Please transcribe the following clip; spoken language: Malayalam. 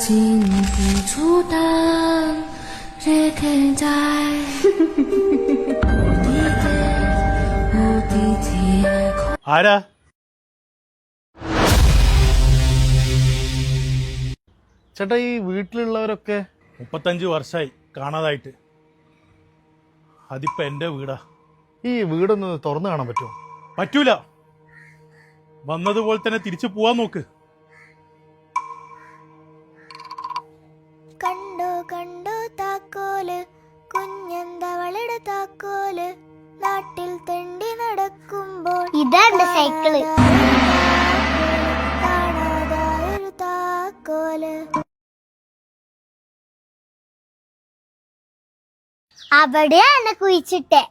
进笔触灯，谁肯在无地天空？ ആരാ? ചേട്ടാ, ഈ വീട്ടിലുള്ളവരൊക്കെ 35 വർഷമായി കാണാതായിട്ട്. അതിപ്പോ എന്റെ വീടാ. ഈ വീടൊന്ന് തുറന്നു കാണാൻ പറ്റുമോ? പറ്റൂല. വന്നതുപോലെ തന്നെ തിരിച്ചു പോവാൻ നോക്ക്. കണ്ടോ കണ്ടോ താക്കോല്, കുഞ്ഞന്തവളുടെ താക്കോല്, നാട്ടിൽ തെണ്ടി നടക്കുമ്പോൾ ഇതാണ് സൈക്കിള്. കാണാതായൊരു താക്കോല്. അവിടെയാണ് കുഴിച്ചിട്ടെ.